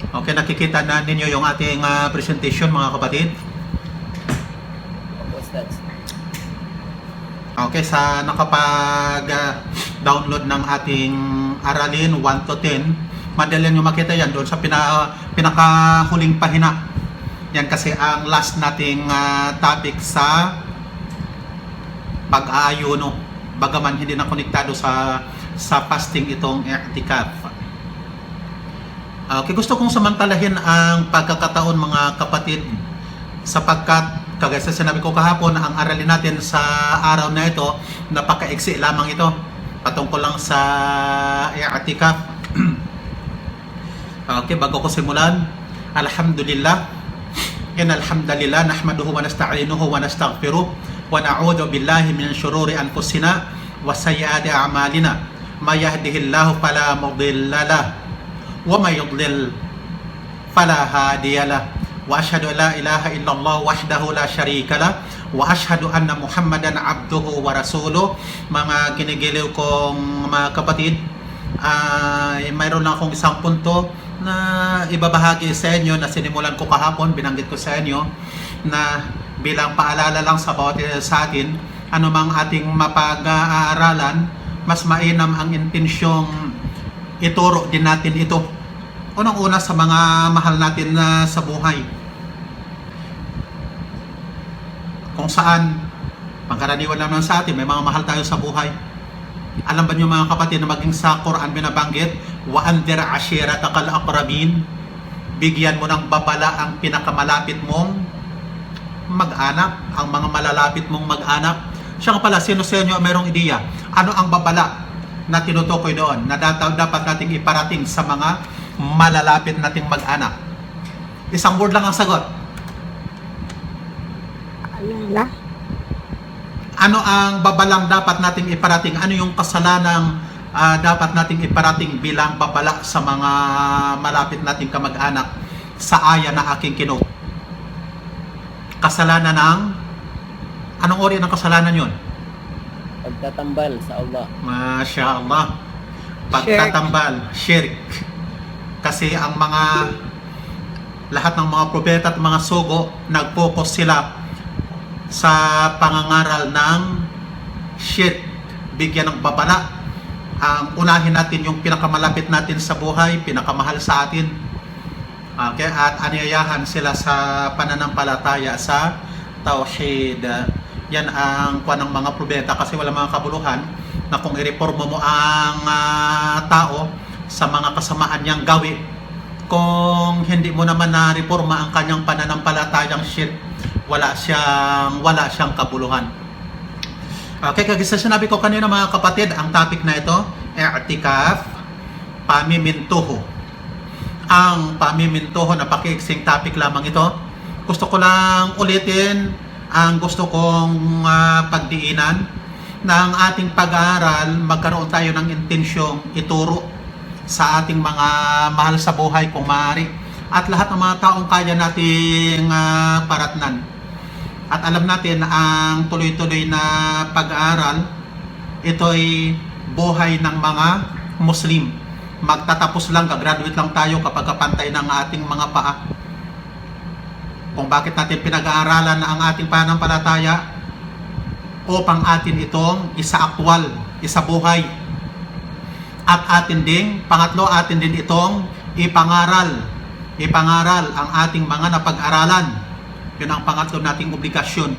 Okay, nakikita na ninyo yung ating presentation mga kapatid. Okay, sa nakapag-download ng ating aralin 1 to 10, madali nyo makita yan doon sa pinakahuling pahina. Yan kasi ang last nating topic sa pag-aayuno. Bagaman hindi na konektado sa fasting itong i'tikaf. Okay, gusto kong samantalahin ang pagkakataon mga kapatid sapagkat kagaya sa sinabi ko kahapon, ang aralin natin sa araw na ito, napaka-iksi lamang ito patungkol lang sa i'tikaf. Okay, bago ko simulan, alhamdulillah, alhamdulillah, nahmaduhu wa nasta'inuhu wa nastaghfiruh wa na'udzu billahi min syururi anfusina wa sayyiati a'malina may yahdihillahu fala mudilla lahu wa may yudlil fala hadiya lahu wa asyhadu an la ilaha illallah wahdahu la syarika lah wa asyhadu anna muhammadan abduhu wa rasuluh. Mga kinigiliw kong mga kapatid, mayroon lang akong isang punto na ibabahagi sa inyo na sinimulan ko kahapon. Binanggit ko sa inyo na bilang paalala lang sa bawat sa atin, anumang ating mapag-aaralan, mas mainam ang intensyong ituro din natin ito. Unang-una sa mga mahal natin na sa buhay, kung saan pangkaraniwan naman sa atin may mga mahal tayo sa buhay. Alam ba niyo mga kapatid na maging sa Quran binabanggit, wa andir ashiratakal aqrabin, bigyan mo ng babala ang pinakamalapit mong mag-anak, ang mga malalapit mong mag-anak. Siya nga pala, sino sa inyo mayroong ideya? Ano ang babala na tinutukoy doon na dapat nating iparating sa mga malalapit nating mag-anak? Isang word lang ang sagot. Alala. Ano ang babalang dapat nating iparating? Ano yung kasalanang dapat nating iparating bilang babala sa mga malapit nating kamag-anak sa aya na aking kinot? Kasalanan ng anong uri ng kasalanan yun? Pagtatambal sa Allah. Masya Allah. Pagtatambal, shirk. Kasi ang lahat ng mga propeta at mga sugo, nag-focus sila sa pangangaral ng shirk. Bigyan ng babala. Ang unahin natin yung pinakamalapit natin sa buhay, pinakamahal sa atin. Okay? At aniyayahan sila sa pananampalataya sa tauhid. Yan ang kuha ng mga propeta kasi wala mga kabuluhan na kung ireforma mo ang tao sa mga kasamaan niyang gawi, kung hindi mo naman na-reforma ang kanyang pananampalatayang shirk, wala siyang kabuluhan. Okay, kaya sinabi ko kanina mga kapatid, ang topic na ito, i'tikaf, pamimintuho. Ang pamimintuho, napakaiksing topic lamang ito. Gusto ko lang ulitin ang gusto kong pagdiinan na ang ating pag-aaral, magkaroon tayo ng intensyong ituro sa ating mga mahal sa buhay kung maaari at lahat ng mga taong kaya nating paratnan. At alam natin na ang tuloy-tuloy na pag-aaral, ito'y buhay ng mga Muslim. Magtatapos lang, gagraduate lang tayo kapag kapantay ng ating mga paa. Kung bakit natin pinag-aaralan ang ating pananampalataya, upang atin itong isa-aktwal, isa-buhay. At atin din, pangatlo, atin din itong ipangaral ang ating mga napag-aralan. Yun ang pangatlo nating obligasyon.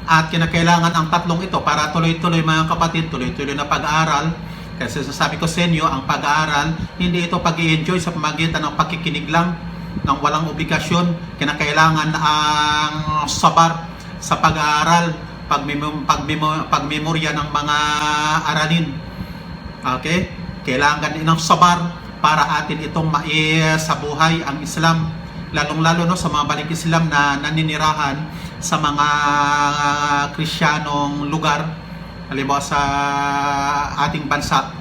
At kinakailangan ang tatlong ito para tuloy-tuloy mga kapatid, tuloy-tuloy na pag-aaral. Kasi sasabi ko sa inyo, ang pag-aaral, hindi ito pag-i-enjoy sa pamagitan ng pakikinig lang, ng walang obligasyon. Kinakailangan ang sabar sa pag-aaral, pagmemorya ng mga aralin. Okay? Kailangan din ng sabar para atin itong sa buhay ang Islam. Lalong-lalo no, sa mga balik Islam na naninirahan sa mga Kristiyanong lugar, halimbawa sa ating bansa.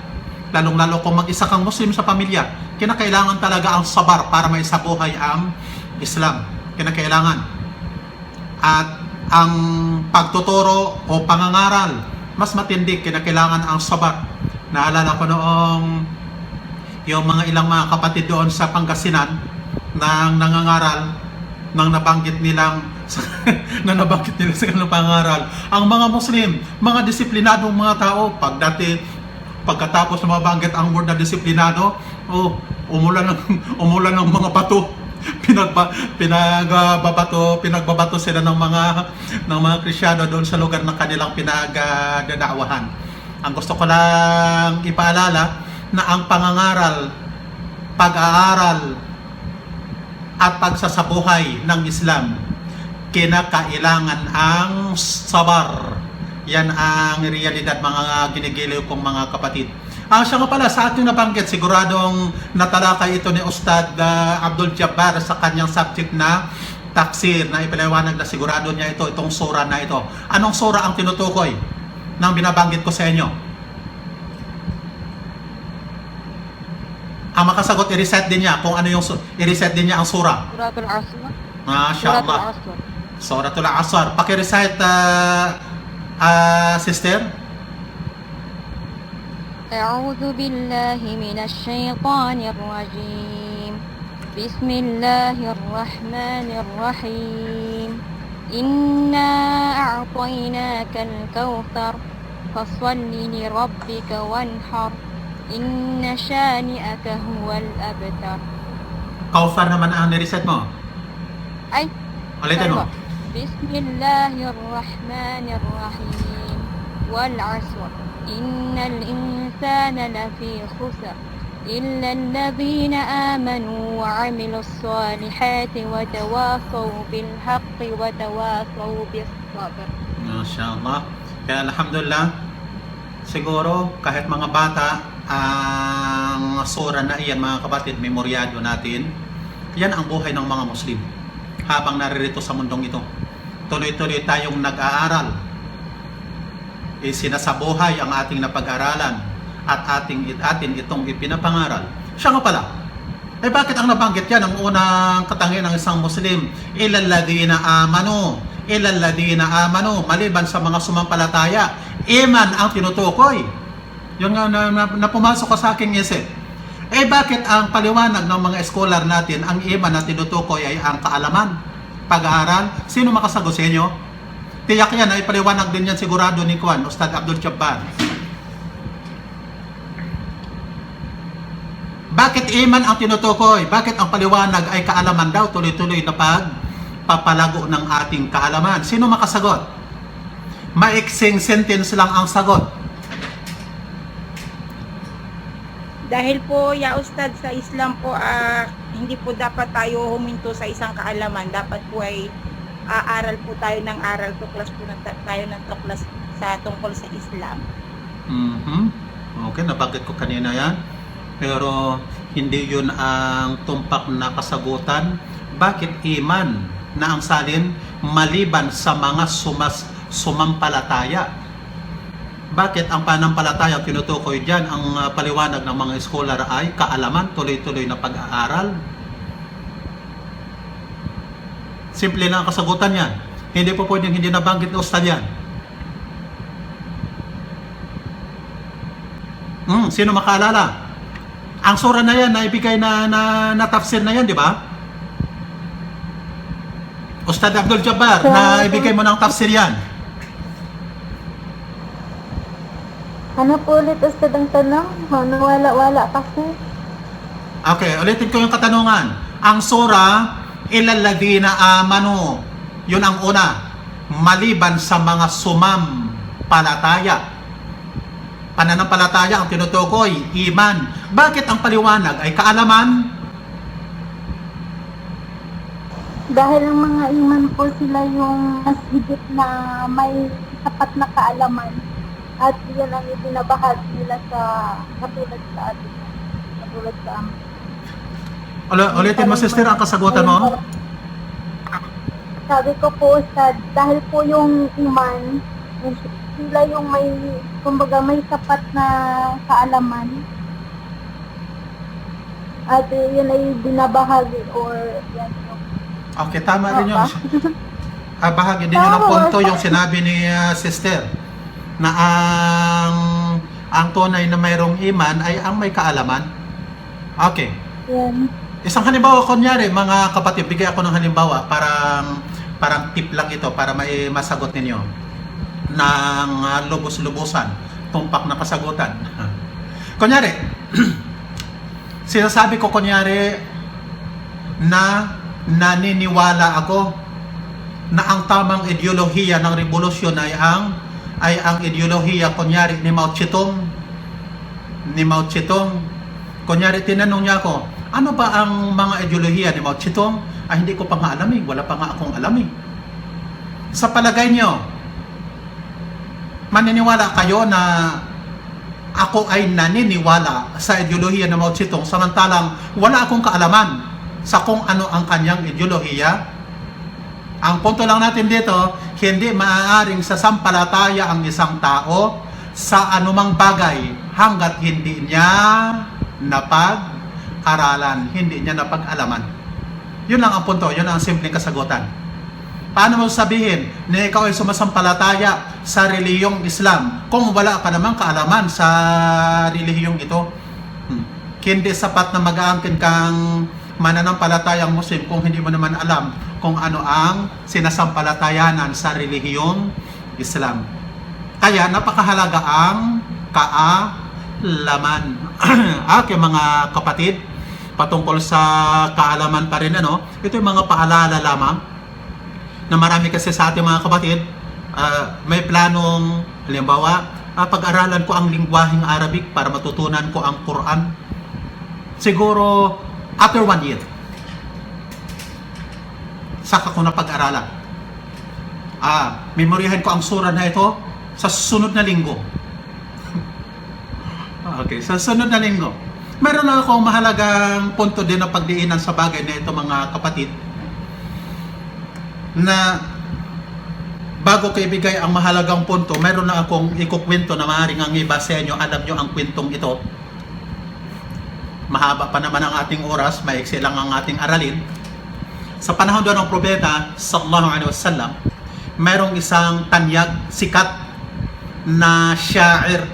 Lalong-lalo kung mag-isa kang Muslim sa pamilya, kinakailangan talaga ang sabar para maisabuhay ang Islam. Kinakailangan. At ang pagtuturo o pangangaral, mas matindi, kinakailangan ang sabar. Naalala ko noong yung mga ilang mga kapatid doon sa Pangasinan nang nangangaral nang nabanggit nilang na nabanggit nila sa kanilang pangaral. Ang mga Muslim, mga disiplinadong mga tao, pagkatapos na mabanggit ang word na disiplinado, umulan ng mga bato. Pinagbabato sila ng mga Kristiyano doon sa lugar na kanilang pinagdadaawahan. Ang gusto ko lang ipaalala na ang pangangaral, pag-aaral at pagsasabuhay ng Islam, kinakailangan ang sabar. Yan ang realidad, mga ginigiliw kong mga kapatid. Siya nga pala, sa ating nabanggit, siguradong natalakay ito ni Ustad Abdul Jabbar sa kanyang subject na taksir, na ipaliwanag na sigurado niya itong sura na ito. Anong sura ang tinutukoy nang binabanggit ko sa inyo? Ang makasagot, i-reset din niya kung ano yung i-reset din niya ang sura. Suratul Asr. Mashallah. Suratul Asr. Paki-recite, sister. أعوذ بالله من الشيطان الرجيم بسم الله الرحمن الرحيم إنا أعطيناك الكوثر فصل لربك وانحر إن شانئك هو الأبتر. Kauthar naman ang nireset mo. Ay, Ulitin mo. بسم الله الرحمن الرحيم والعصر إن الإنسان لفي خسر إلا الذين آمنوا وعملوا الصالحات وتواصوا بالحق وتواصوا بالصبر. MashaAllah. Kaya alhamdulillah, siguro kahit mga bata, ang sura na iyan, mga kapatid, memoryado natin. Yan ang buhay ng mga Muslim habang naririto sa mundong ito. Tuloy-tuloy tayong nag-aaral. Sinasabuhay ang ating napag-aralan at atin itong ipinapangaral. Siya nga pala, bakit ang nabanggit yan? Ang unang katangian ng isang Muslim, ilalladina amanu, maliban sa mga sumampalataya. Iman ang tinutukoy. Yun nga na pumasok ko sa aking isip. Bakit ang paliwanag ng mga eskolar natin, ang iman na tinutukoy ay ang kaalaman, pag-aaral? Sino makasagot sa inyo? Tiyak yan, ay paliwanag din yan sigurado ni Kuan, Ustad Abdul Jabbar. Bakit iman ang tinutukoy? Bakit ang paliwanag ay kaalaman daw? Tuloy-tuloy na pagpapalago ng ating kaalaman. Sino makasagot? Maiksing sentence lang ang sagot. Dahil po, ya Ustad, sa Islam po, hindi po dapat tayo huminto sa isang kaalaman. Dapat po ay aaral po tayo ng aral, tuklas po tayo ng tuklas sa tungkol sa Islam. Okay, nabanggit ko kanina yan. Pero hindi yun ang tumpak na kasagutan. Bakit iman na ang salin maliban sa mga sumampalataya? Bakit ang panampalataya tinutukoy dyan? Ang paliwanag ng mga scholar ay kaalaman, tuloy-tuloy na pag-aaral. Simple na ang kasagutan yan. Hindi po pwedeng hindi nabanggit na Ustad yan. Sino makaalala? Ang sura na yan, naibigay na tafsir na yan, di ba? Ustad Abdul Jabbar, naibigay mo ng tafsir yan. Ano po ulit Ustad ang tanong? Nawala-wala kasi. Okay, ulitin ko yung katanungan. Ang sura, ilalladina amanu. Yun ang una. Maliban sa mga sumampalataya. Pananampalataya ang tinutukoy, iman. Bakit ang paliwanag ay kaalaman? Dahil ang mga iman po sila yung mas higit na may sapat na kaalaman. At yan ang ibinabahagi nila sa katulad sa atin. Katulad sa amin. Ulitin mo, sister, ang kasagutan mo. Sabi ko po, Ustad, dahil po yung iman, sila yung may, kumbaga may sapat na kaalaman. At yun ay binabahagi or yan yung... Okay, tama rin yun. Bahagi din yun ng punto yung sinabi ni sister na ang tunay na mayroong iman ay ang may kaalaman. Okay. Yan. Isang halimbawa, kunyari, mga kapatid, bigay ako ng halimbawa, parang tip lang ito para may masagot ninyo ng lubos-lubusan, tumpak na kasagutan. Kunyari, sinasabi ko kunyari na naniniwala ako na ang tamang ideolohiya ng revolusyon ay ang ideolohiya kunyari ni Mao Zedong. Kunyari tinanong niya ako, ano ba ang mga ideolohiya ni Mao Zedong? Ay, hindi ko pa nga alam eh. Wala pa nga akong alam eh. Sa palagay niyo, maniniwala kayo na ako ay naniniwala sa ideolohiya ni Mao Zedong samantalang wala akong kaalaman sa kung ano ang kanyang ideolohiya? Ang punto lang natin dito, hindi maaaring sasampalataya ang isang tao sa anumang bagay hanggat hindi niya napag-aralan, hindi niya napag-alaman. Yun lang ang punto, yun ang simpleng kasagutan. Paano mo sabihin na ikaw ay sumasampalataya sa relihiyong Islam kung wala ka namang kaalaman sa relihiyong ito? Hindi sapat na mag-aangkin kang mananampalatayang Muslim kung hindi mo naman alam kung ano ang sinasampalatayanan sa relihiyong Islam. Kaya napakahalaga ang kaalaman. Okay, mga kapatid, patungkol sa kaalaman pa rin, ito yung mga paalala lamang na marami kasi sa ating mga kapatid, may planong, halimbawa, pag-aralan ko ang lingwaheng Arabic para matutunan ko ang Quran. Siguro, after 1 year, saka ko na pag-aralan. Memoryahin ko ang sura na ito sa susunod na linggo. Okay, sa susunod na linggo. Meron na akong mahalagang punto din na pagdiinan sa bagay na ito, mga kapatid, na bago ko ibigay ang mahalagang punto, meron na akong ikukwento na maaaring ang iba sa inyo, alam nyo ang kwentong ito. Mahaba pa naman ang ating oras, maiksi lang ang ating aralin. Sa panahon doon ng propeta sallallahu alaihi wasallam, mayroong isang tanyag, sikat na syair.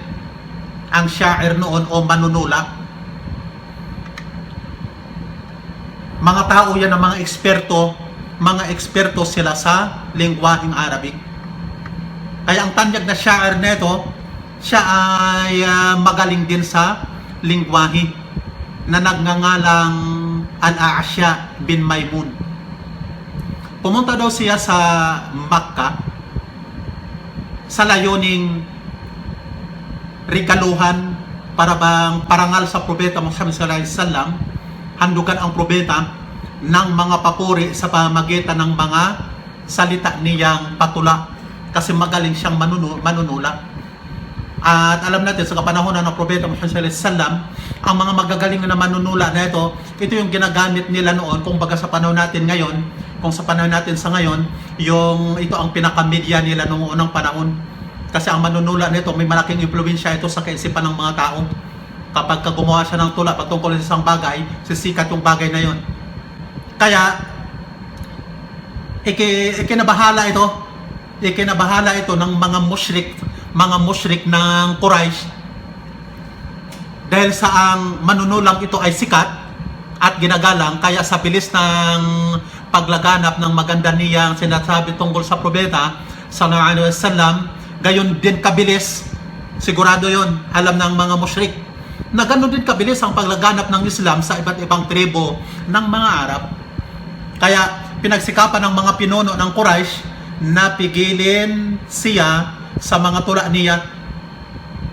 Ang syair noon o manunula. Mga tao yan ng mga eksperto sila sa lingwaheng Arabic. Kaya ang tanyag na syair nito, siya ay magaling din sa lingwahe na nagngangalang Al-A'sha bin Maymun. Pumunta daw siya sa Makkah sa layuning regaluhan para bang parangal sa propeta Muhammad sallallahu alaihi wasallam, handugan ang propeta ng mga papuri sa pamamagitan ng mga salita niyang patula kasi magaling siyang manunula. At alam natin sa kapanahonan ng propeta Muhammad sallallahu alaihi wasallam, ang mga magagaling na manunula na ito yung ginagamit nila noon, kung baga sa panahon natin ngayon, kung sa panahon natin sa ngayon, ito ang pinaka-media nila noong unang panahon. Kasi ang manunula nito, may malaking impluwensya ito sa kaisipan ng mga tao. Kapag gumawa siya ng tula patungkol sa isang bagay, sisikat yung bagay na yon. Kaya, ikinabahala ito ng mga mushrik ng Quraysh, dahil sa ang manunulang ito ay sikat at ginagalang, kaya sa bilis ng paglaganap ng maganda niyang sinasabi tungkol sa propeta sallallahu alaihi wasallam, gayon din kabilis, sigurado yon, alam ng mga mushrik, na ganon din kabilis ang paglaganap ng Islam sa iba't ibang tribo ng mga Arab. Kaya pinagsikapan ng mga pinuno ng Quraysh na pigilin siya sa mga tula niya,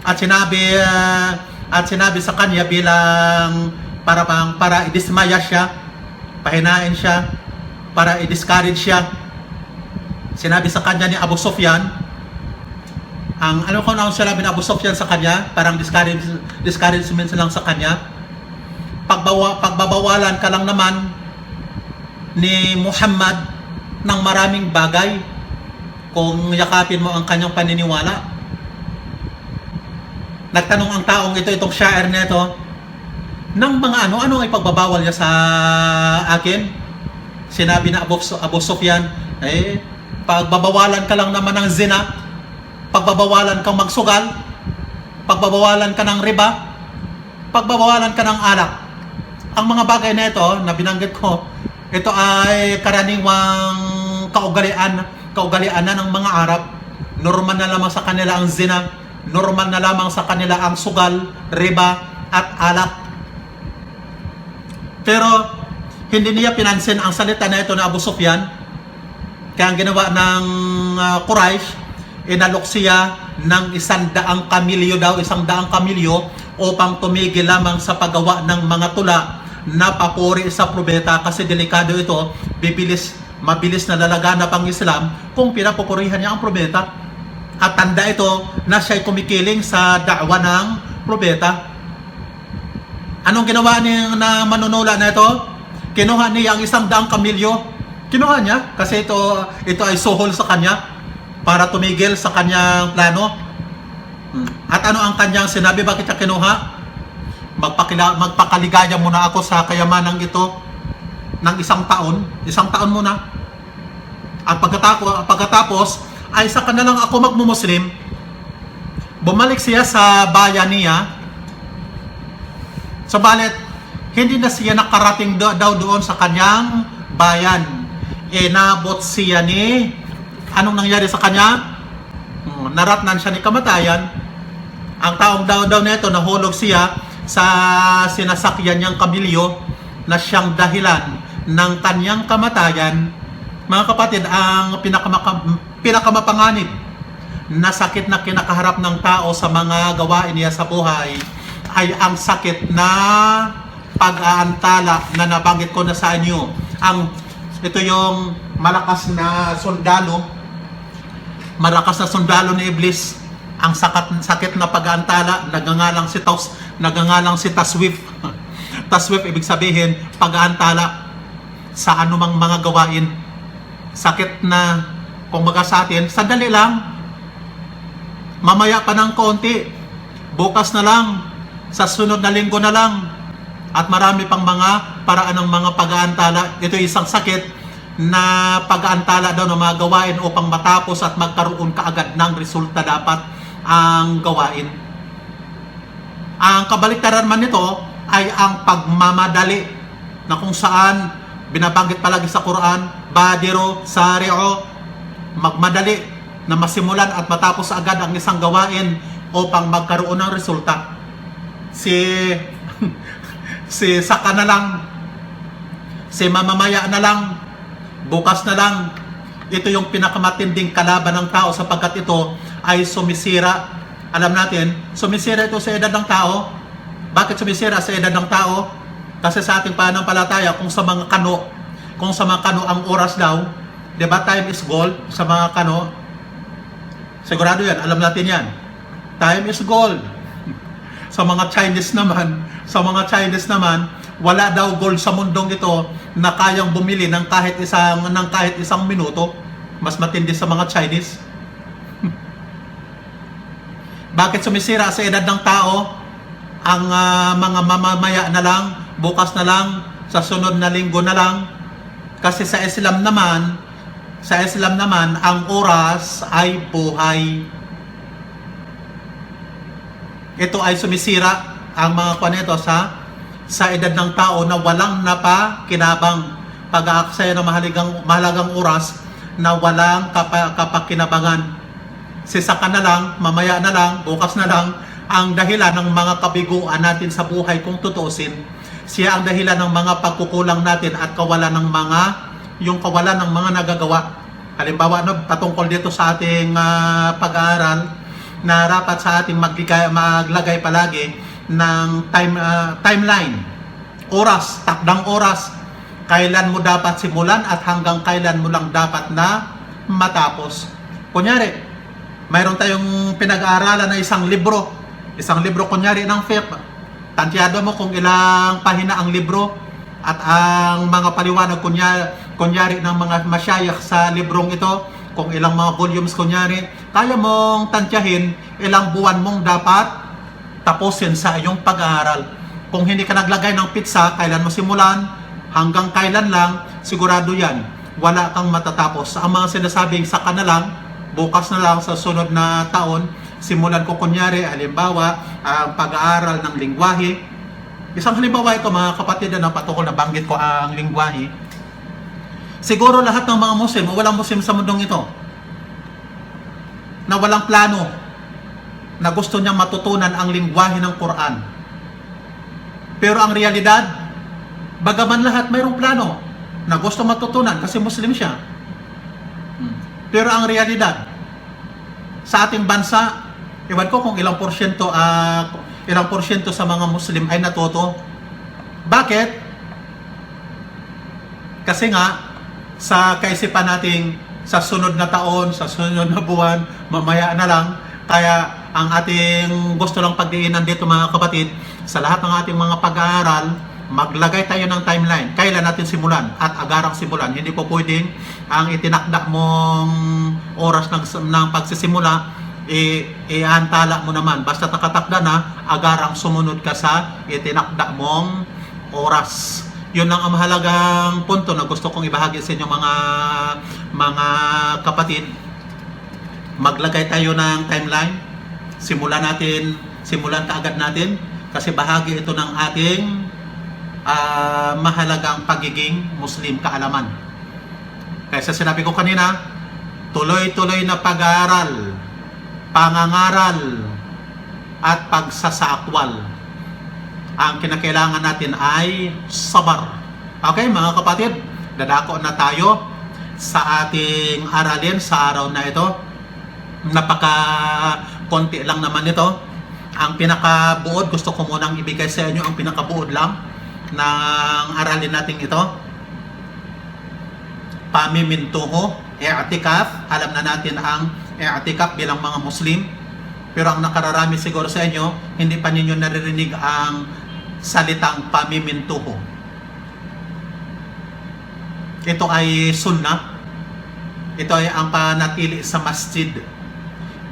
at sinabi sa kanya bilang para idismaya siya, pahinain siya, para i-discourage siya. Sinabi sa kanya ni Abu Sufyan, ano sinabi ni Abu Sufyan sa kanya, parang discouragement lang sa kanya, pagbabawalan ka lang naman ni Muhammad ng maraming bagay kung yakapin mo ang kanyang paniniwala. Nagtanong ang taong itong syair nito ng mga ano ay pagbabawal niya sa akin. Sinabi na Abu Sufyan, pagbabawalan ka lang naman ng zina, pagbabawalan kang magsugal, pagbabawalan ka ng riba, pagbabawalan ka ng alak. ang mga bagay na ito na binanggit ko, ito ay karaniwang kaugalian na ng mga Arab. Normal na lamang sa kanila ang zina, normal na lamang sa kanila ang sugal, riba, at alak. Pero hindi niya pinansin ang salita na ito na Abu Sufyan. Kaya ang ginawa ng Quraysh, inalok siya ng 100 kamilyo daw, 100 kamilyo upang tumigil lamang sa paggawa ng mga tula na papuri sa propeta, kasi delikado ito, mabilis na lalaganap ang Islam kung pinapupurihan niya ang propeta. At tanda ito na siya'y kumikiling sa da'wa ng propeta. Anong ginawa niya na manunula na ito? Kinuha niya ang 100 kamilyo. Kinuha niya kasi ito ay suhol sa kanya para tumigil sa kanyang plano. At ano ang kanyang sinabi? Bakit siya kinuha? Magpakaligaya muna ako sa kayamanang ito ng 1 taon. 1 taon muna. At pagkatapos ay saka na lang ako magmumuslim. Bumalik siya sa bayan niya. Sabalit, hindi na siya nakarating daw doon sa kanyang bayan. Nabot siya ni... Anong nangyari sa kanya? Naratnan siya ni kamatayan. Ang taong daw nito, nahulog siya sa sinasakyan niyang kamilyo na siyang dahilan ng kanyang kamatayan. Mga kapatid, ang pinakamapanganib na sakit na kinakaharap ng tao sa mga gawain niya sa buhay ay ang sakit na pag-aantala na nabanggit ko na sa inyo. Ito yung malakas na sundalo ni Iblis. Ang sakit na pag-aantala, nagangalang si Taswif. Taswif ibig sabihin pag-aantala sa anumang mga gawain. Sakit na kung baga sa atin, sandali lang, mamaya pa ng konti, bukas na lang, sa sunod na linggo na lang, at marami pang mga paraan ng mga pag-aantala. Ito isang sakit na pag-aantala daw ng mga gawain upang matapos at magkaroon kaagad ng resulta dapat ang gawain. Ang kabaliktaran man nito ay ang pagmamadali, na kung saan binabanggit palagi sa Quran, badiro, sari'o, magmadali na masimulan at matapos agad ang isang gawain upang magkaroon ng resulta. Si saka na lang, si mamamaya na lang, bukas na lang. Ito yung pinakamatinding kalaban ng tao sapagkat ito ay sumisira. Alam natin, sumisira ito sa edad ng tao. Bakit sumisira sa edad ng tao? Kasi sa ating pananampalataya, kung sa mga kano ang oras daw, di ba, time is gold sa mga kano? Sigurado yan, alam natin yan. Time is gold. Sa mga Chinese naman, wala daw gold sa mundong ito na kayang bumili ng kahit isang minuto. Mas matindi sa mga Chinese. Bakit sumisira sa edad ng tao ang mga mamamaya na lang, bukas na lang, sa sunod na linggo na lang? Kasi sa Islam naman, ang oras ay buhay. Ito ay sumisira ang mga kwaneto sa edad ng tao na walang napakinabang, pag-aaksaya ng mahalagang oras na walang kapakinabangan. Sisaka na lang, mamaya na lang, bukas na lang, ang dahilan ng mga kabiguan natin sa buhay kung tutuusin. Siya ang dahilan ng mga pagkukulang natin at kawalan ng mga nagagawa. Halimbawa, patungkol dito sa ating pag-aaral, na dapat sa ating maglagay palagi ng timeline, oras, takdang oras, kailan mo dapat simulan at hanggang kailan mo lang dapat na matapos. Kunyari, mayroon tayong pinag-aaralan na isang libro kunyari ng fiqh. Tantiado mo kung ilang pahina ang libro at ang mga paliwanag kunyari ng mga masyayikh sa librong ito, kung ilang mga volumes kunyari, kaya mong tantyahin ilang buwan mong dapat tapusin sa iyong pag-aaral. Kung hindi ka naglagay ng pitsa, kailan mo simulan, hanggang kailan lang, sigurado yan, wala kang matatapos. Ang mga sinasabing saka na lang, bukas na lang, sa sunod na taon, simulan ko kunyari, halimbawa, ang pag-aaral ng lingwahe, Isang halimbawa ito mga kapatid na patungkol na banggit ko ang lingwahe. Siguro lahat ng mga Muslim o walang Muslim sa mundong ito na walang plano na gusto niyang matutunan ang lingwahe ng Quran. Pero ang realidad, bagaman lahat mayroong plano na gusto matutunan kasi Muslim siya. Pero ang realidad, sa ating bansa, ewan ko kung ilang porsyento sa mga Muslim ay natuto. Bakit? Kasi nga, sa kaisipan nating sa sunod na taon, sa sunod na buwan, mamaya na lang, kaya ang ating gusto lang pagdiinan dito mga kapatid, sa lahat ng ating mga pag-aaral, maglagay tayo ng timeline. Kailan natin simulan at agarang simulan. Hindi po pwedeng ang itinakda mong oras ng pagsisimula, iantala mo naman. Basta nakatakda na, agarang sumunod ka sa itinakda mong oras. Yun lang ang mahalagang punto na gusto kong ibahagi sa inyo mga kapatid. Maglagay tayo ng timeline. Simulan kaagad natin kasi bahagi ito ng ating mahalagang pagiging Muslim kaalaman. Kaya sa sinabi ko kanina, tuloy-tuloy na pag-aaral, pangangaral, at pagsasaakwal. Ang kinakailangan natin ay sabar. Okay mga kapatid, dadako na tayo sa ating aralin sa araw na ito. Napaka-konti lang naman ito. Ang pinakabuod, gusto ko munang ibigay sa inyo ang pinakabuod lang ng aralin natin ito. Pamimintuho, i'tikaf. Alam na natin ang i'tikaf bilang mga Muslim. Pero ang nakararami siguro sa inyo, hindi pa ninyo naririnig ang salitang pamimintuho. Ito ay sunnah. Ito ay ang panatili sa masjid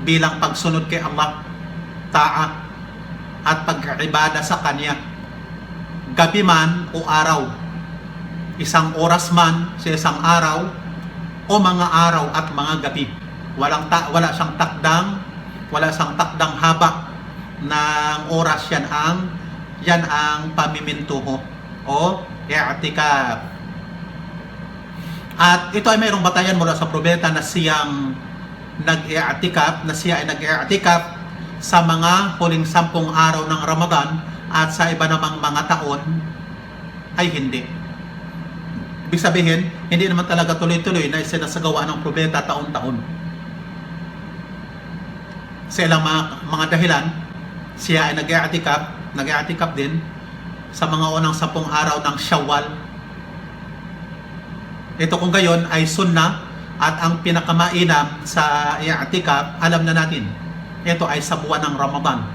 bilang pagsunod kay Allah, ta'a, at pag-ibada sa Kanya. Gabi man o araw, isang oras man sa isang araw, o mga araw at mga gabi. Wala siyang takdang haba ng oras. Yan ang pamimintuho o i'tikaf. At ito ay mayroong batayan mula sa propeta na siyang nag-i'tikaf, sa mga huling 10 araw ng Ramadan at sa iba namang mga taon ay hindi. Ibig sabihin, hindi naman talaga tuloy-tuloy na isinasagawa ng propeta taon-taon. Sa ilang mga dahilan, siya ay nag-i'tikaf din sa mga unang 10 araw ng Shawwal. Ito kung gayon ay sunnah at ang pinakamainam sa i'tikaf, alam na natin, ito ay sa buwan ng Ramadan.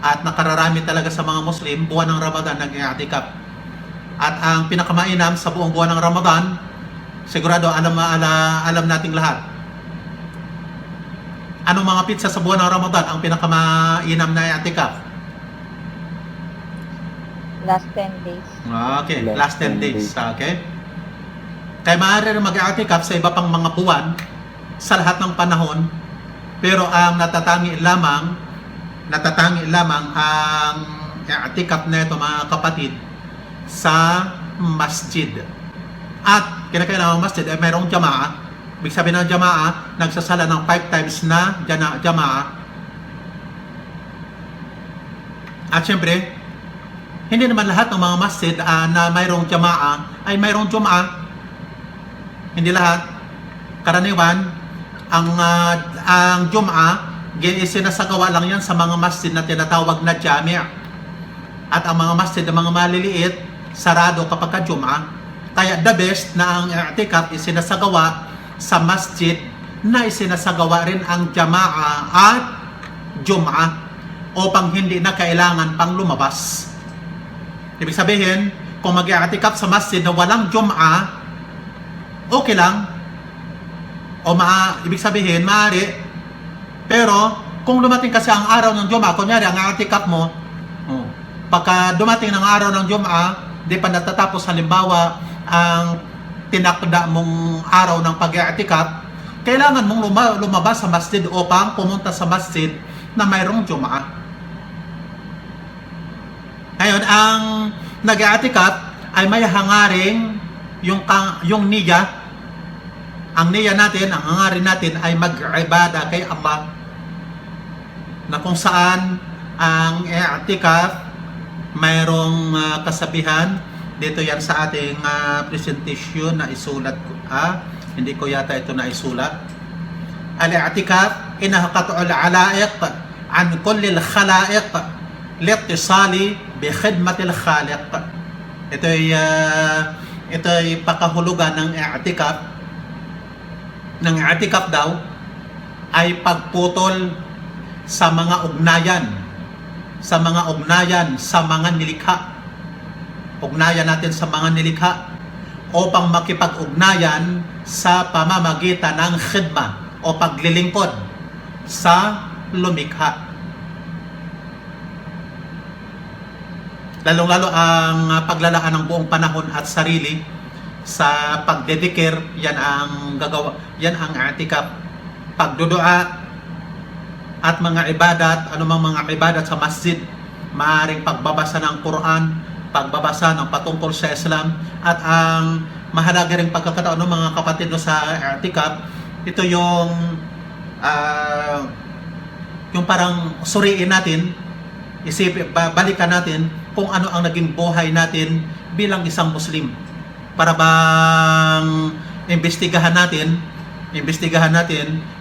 At nakararami talaga sa mga Muslim, buwan ng Ramadan nag-i'tikaf. At ang pinakamainam sa buong buwan ng Ramadan, sigurado alam nating lahat. Anong mga pizza sa buwan ng Ramadan ang pinakamainam na i'tikaf? Last 10 days. Okay, last 10 days. Okay. Kaya maaari rin mag-i'tikaf sa iba pang mga buwan sa lahat ng panahon, pero ang natatangi lamang ang i'tikaf na ito mga kapatid sa masjid. At kinakailangan ng masjid ay mayroong jamaah. Ibig sabihin ng jamaah, nagsasala ng 5 times na jamaah. At syempre, hindi naman lahat ng mga masjid na mayroong jamaah ay mayroong jum'ah. Hindi lahat. Karaniwan, ang jum'ah, isinasagawa lang yan sa mga masjid na tinatawag na jami'. At ang mga masjid na mga maliliit, sarado kapag ka jum'ah. Kaya the best na ang i'tikaf isinasagawa sa masjid na isinasagawa rin ang jama'a at jum'ah upang hindi na kailangan pang lumabas. Ibig sabihin, kung mag-i'tikaf sa masjid na walang jum'ah, okay lang. Ibig sabihin, maaari. Pero, kung dumating kasi ang araw ng jum'ah, kunyari, ang i'tikaf mo, pagka dumating ng araw ng jum'ah, di pa natatapos halimbawa ang tinakda mong araw ng pag-i'tikaf, kailangan mong lumabas sa masjid upang pumunta sa masjid na mayroong jum'ah. Ngayon, ang nag-i'tikaf ay may hangaring yung niya, ang niya natin, ang hangarin natin ay mag-ibada kay Allah, na kung saan ang i'tikaf mayroong kasabihan dito yan sa ating presentation na isulat ko. Hindi ko yata ito na isulat. Al-i'tikaf inahaqatu'ul alaiq an kulli al-khalaiq li'ittisali bi khidmatil khaliq. Ito ay pakahulugan ng i'tikaf. Ng i'tikaf daw ay pagputol sa mga ugnayan, sa mga nilikha. Ugnayan natin sa mga nilikha upang makipag-ugnayan sa pamamagitan ng khidma o paglilingkod sa lumikha. Lalong-lalo ang paglalaan ng buong panahon at sarili sa pagdedikir, yan ang i'tikaf. Pagdudua at mga ibadat, anumang mga ibadat sa masjid, maaaring pagbabasa ng Quran, pagbabasa ng patungkol sa Islam, at ang mahalaga ring pagkakataon ng mga kapatid sa i'tikaf, ito yung parang suriin natin, balikan natin kung ano ang naging buhay natin bilang isang Muslim, para bang imbestigahan natin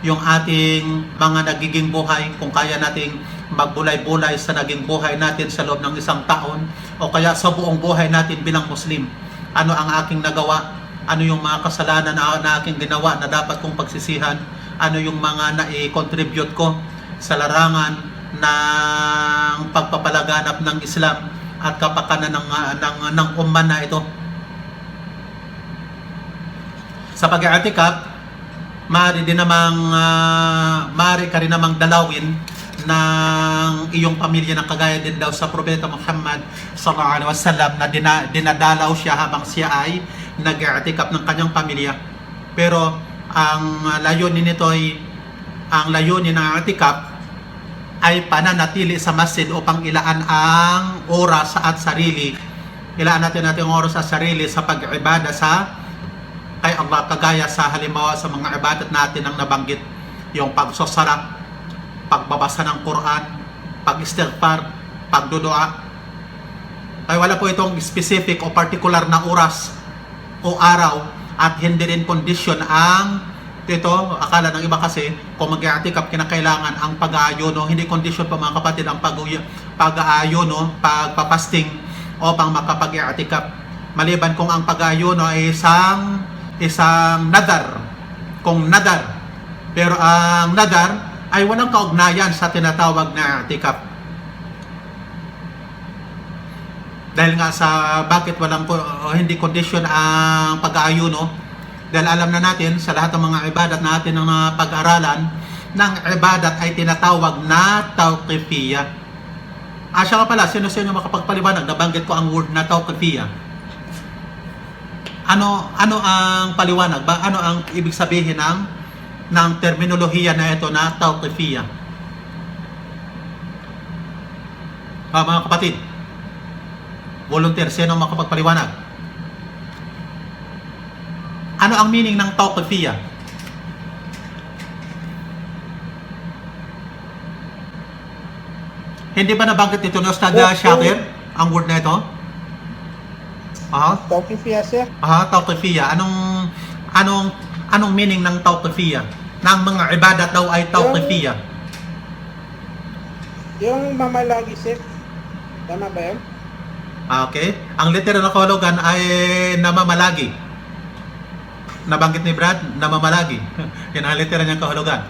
yung ating mga nagiging buhay, kung kaya nating magbulay-bulay sa naging buhay natin sa loob ng isang taon o kaya sa buong buhay natin bilang Muslim. Ano ang aking nagawa? Ano yung mga kasalanan na aking ginawa na dapat kong pagsisihan? Ano yung mga na-contribute ko sa larangan ng pagpapalaganap ng Islam at kapakanan ng umman na ito? Sa pag-i'tikaf, maaari ka rin namang dalawin ng iyong pamilya na kagaya din daw sa Propeta Muhammad sallallahu alaihi wasallam na dinadalaw siya habang siya ay nag-i'tikaf ng kanyang pamilya. Pero ang layunin ng i'tikaf ay pananatili sa masjid upang ilaan ang oras at sarili. Ilaan natin ang oras at sarili sa pag-ibada kay Allah, kagaya sa halimbawa sa mga ibadat natin ang nabanggit, yung pagsasalat, pagbabasa ng Quran, pag-istighfar, pagdudua. Kaya wala po itong specific o particular na oras o araw, at hindi rin condition ang ito. Akala ng iba kasi kung mag-i'tikaf kinakailangan ang pag-aayuno. Hindi condition pa mga kapatid ang pag-aayuno, pagpapasting o pang makapag-i'tikaf, maliban kung ang pag-aayuno ay isang nadar, pero ang nadar ay walang kaugnayan sa tinatawag na i'tikaf. Dahil nga sa bakit hindi condition ang pag-aayuno, dahil alam na natin sa lahat ng mga ibadat natin ng pag-aralan, ng ibadat ay tinatawag na tawqifiyya. Siya nga pala, sino makapagpaliwanag? Nabanggit ko ang word na tawqifiyya. Ano ang paliwanag ba? Ano ang ibig sabihin ng terminolohiya na ito na tawqifiyya? Mga kapatid, volunteer, sino makapagpaliwanag? Ano ang meaning ng tawqifiyya? Hindi ba nabanggit ito ni Ustad Shakir, ang word na ito? Tawqifiyya, sir. Tawqifiyya. Anong meaning ng tawqifiyya? Ng mga ibadat daw ay tawqifiyya. Yung mamalagi, sir. Tama ba yun? Okay. Ang literal na kahulugan ay namamalagi. Nabanggit ni Brad, namamalagi. Yan ang literal niyang kahulugan.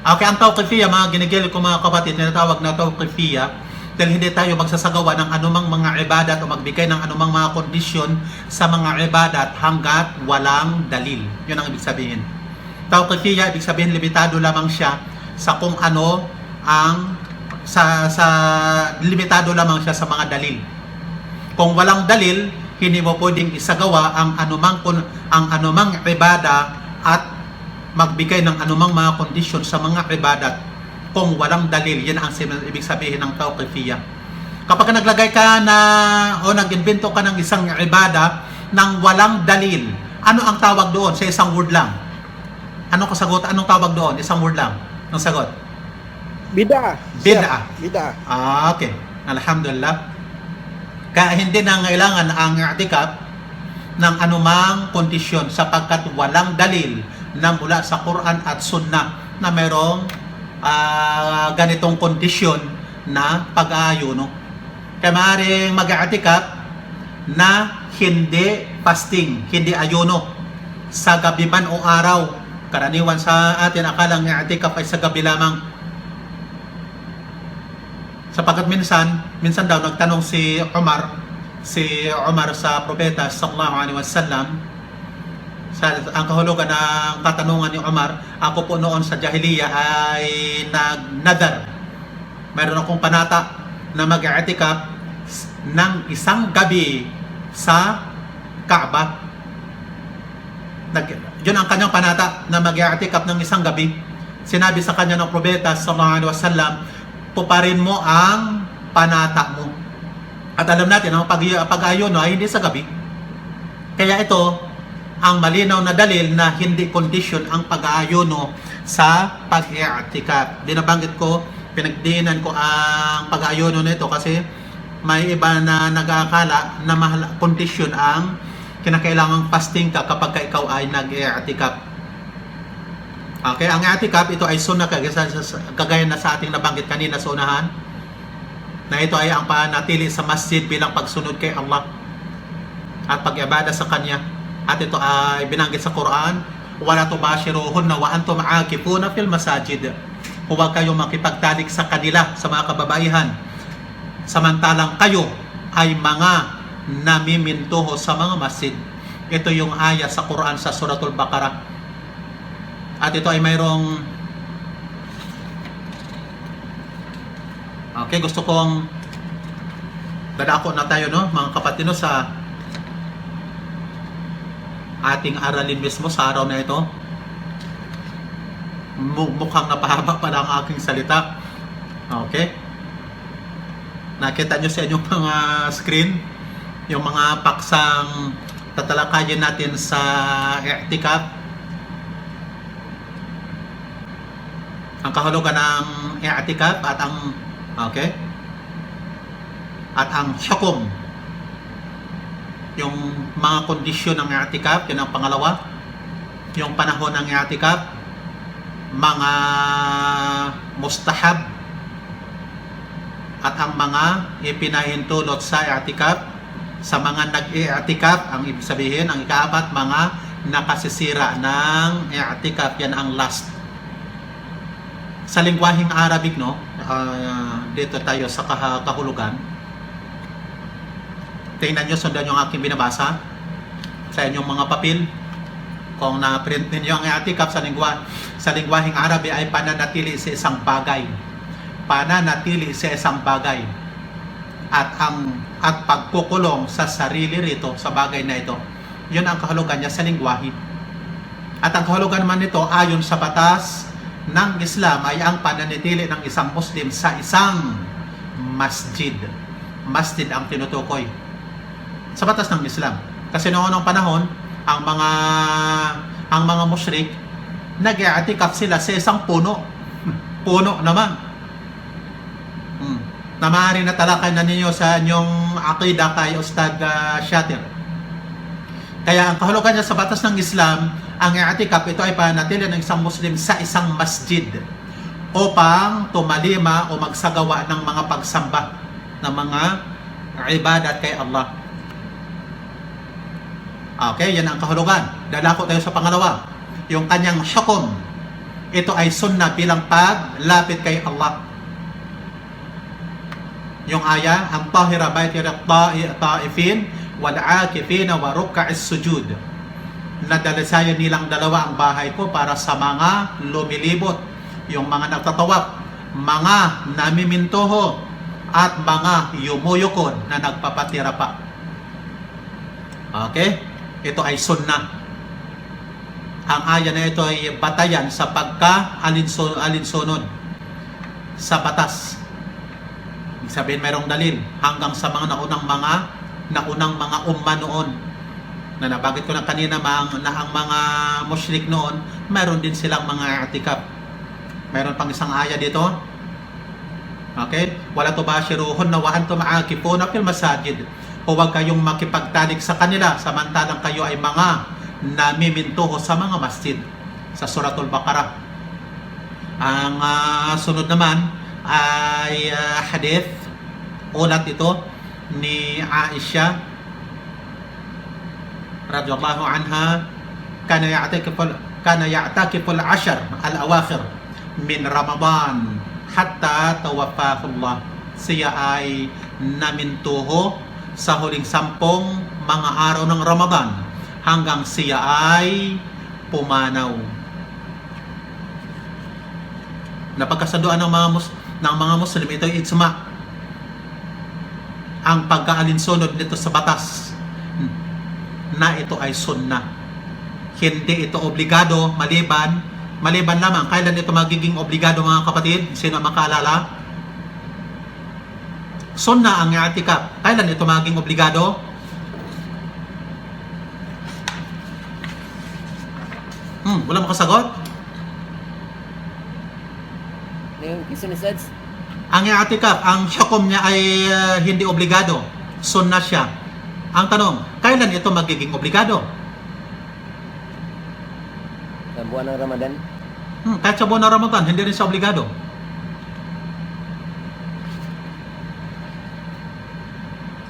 Okay, ang tawqifiyya, mga ginigil ko mga kapatid, tinatawag na tawqifiyya dahil hindi tayo magsasagawa ng anumang mga ibadat o magbigay ng anumang mga kondisyon sa mga ibadat hanggat walang dalil. Yun ang ibig sabihin. Tawqifiyya, ibig sabihin limitado lamang siya sa kung ano ang limitado lamang siya sa mga dalil. Kung walang dalil, hindi mo pwedeng isagawa ang anumang ibada at magbigay ng anumang mga kondisyon sa mga ibadat kung walang dalil. Yan ang ibig sabihin ng tawqifiyya. Kapag naglagay ka na o nag-invento ka ng isang ibada nang walang dalil, ano ang tawag doon sa isang word lang? Ano kasagot? Anong tawag doon? Isang word lang. Anong sagot? Bida. Bid'ah. Bida. Okay. Alhamdulillah. Kaya hindi na kailangan ang i'tikaf ng anumang kondisyon sapagkat walang dalil na mula sa Quran at Sunnah na mayroong ganitong kondisyon na pag-aayuno. Kaya maaaring mag-i'tikaf na hindi fasting, hindi ayuno sa gabi man o araw. Karaniwan sa atin akalang i'tikaf ay sa gabi lamang. Sapagkat minsan daw nagtanong si Umar sa propeta sallallahu alaihi wasallam, ang kahulugan ng katanungan ni Umar, ako po noon sa jahiliya ay nag-nadar. Mayroon akong panata na mag-i'tikaf ng isang gabi sa Kaaba. Yun ang kanyang panata na mag-i'tikaf ng isang gabi. Sinabi sa kanya ng propeta sallallahu alaihi wasallam, tuparin mo ang panata mo. At alam natin, ang pag-ayuno ay hindi sa gabi. Kaya ito, ang malinaw na dalil na hindi condition ang pag-ayuno sa pag-i'tikaf. Dinabanggit ko, pinagdiinan ko ang pag-ayuno nito kasi may iba na nag-aakala na condition ang kinakailangang fasting ka kapag ikaw ay nag-i'tikaf. Okay, ang i'tikaf ito ay sunnah kagaya na sa ating nabanggit kanina sa unahan, na ito ay ang panatili sa masjid bilang pagsunod kay Allah at pag-ibada sa Kanya. At ito ay binanggit sa Quran, wala tubashiruhunna wa antum aakifuna fil masajid. Huwag kayong makipagtalik sa kanila, sa mga kababaihan, samantalang kayo ay mga namimintuho sa mga masjid. Ito yung aya sa Quran sa Suratul Baqarah. At ito ay mayroong gusto kong dadako na tayo, no, mga kapatid, no, sa ating aralin mismo sa araw na ito. Mukhang napahaba pa ang aking salita. Okay? Nakita nyo sa inyong mga screen yung mga paksang tatalakayin natin sa i'tikaf. Ang kahulugan ng i'tikaf at ang at ang hukum, yung mga kondisyon ng i'tikaf, yun ang pangalawa. Yung panahon ng i'tikaf, mga mustahab at ang mga ipinahintulot sa i'tikaf. Sa mga nag-i'tikaf, ang ibig sabihin, ang ikaapat, mga nakasisira ng i'tikaf, yan ang last. Sa lingwaheng Arabic, no, dito tayo sa kahulugan. Tingnan nyo, sundan nyo ang aking binabasa sa inyong mga papel. Kung na-print ninyo ang i'tikaf sa lingwaheng Arabic ay pananatili sa isang bagay. Pananatili sa isang bagay. At pagkukulong sa sarili rito, sa bagay na ito. Yun ang kahulugan niya sa lingwahe. At ang kahulugan naman nito ayon sa batas ng Islam ay ang pananatili ng isang Muslim sa isang masjid. Masjid ang tinutukoy sa batas ng Islam. Kasi noon ng panahon, ang mga musyrik, nag-i'tikaf sila sa isang puno. Puno naman. Na maaari na talakay na ninyo sa inyong aqidah kay Ustad Shatir. Kaya ang kahulugan niya sa batas ng Islam, ang i'tikaf, ito ay panatili ng isang Muslim sa isang masjid upang tumalima o magsagawa ng mga pagsamba, ng mga ibadat kay Allah. Okay, yan ang kahulugan. Dadako tayo sa pangalawa. Yung kanyang hukum, ito ay sunnah bilang paglapit kay Allah. Yung aya, ang tahira baiti ta'ifin wal-aakifina wa ruk'a'is sujud. Nadalisayan nilang dalawa ang bahay ko para sa mga lumilibot, yung mga nagtatawaf, mga namimintuho, at mga yumuyukod na nagpapatira pa. Okay? Ito ay sunnah. Ang aya na ito ay batayan sa pagka-alinsunod sa batas. Ibig sabihin mayroong dalil hanggang sa mga naunang mga umma noon. Na nabanggit ko na kanina na ang mga musyrik noon, mayroon din silang mga i'tikaf. Mayroon pang isang aya dito. Okay? Wala tubashiruhun na wa antum aakifuna fil masajid. Huwag kayong makipagtalik sa kanila samantalang kayo ay mga namimintuho sa mga masjid. Sa Suratul Baqarah. Ang sunod naman ay hadith. Ulat ito ni Aisha radhiyallahu anha, kana ya'takifu al-ashr al-awakhir min Ramadan hatta tawaffahu Allah. Siya ay namintuho sa huling 10 mga araw ng Ramadan hanggang siya ay pumanaw. Napagkasunduan ng mga Muslim, ito ay ijma. Ang pagkaalinsunod nito sa batas na ito ay sunnah. Hindi ito obligado, maliban lamang. Kailan ito magiging obligado, mga kapatid? Sino makaalala? Sunnah ang i'tikaf. Kailan ito magiging obligado? Wala makasagot? Yung kisunod, Ang i'tikaf, ang hukom niya ay hindi obligado. Sunnah siya. Ang tanong, kailan ito magiging obligado? sa buwan ng Ramadan. Kahit sa buwan ng Ramadan, hindi rin siya obligado.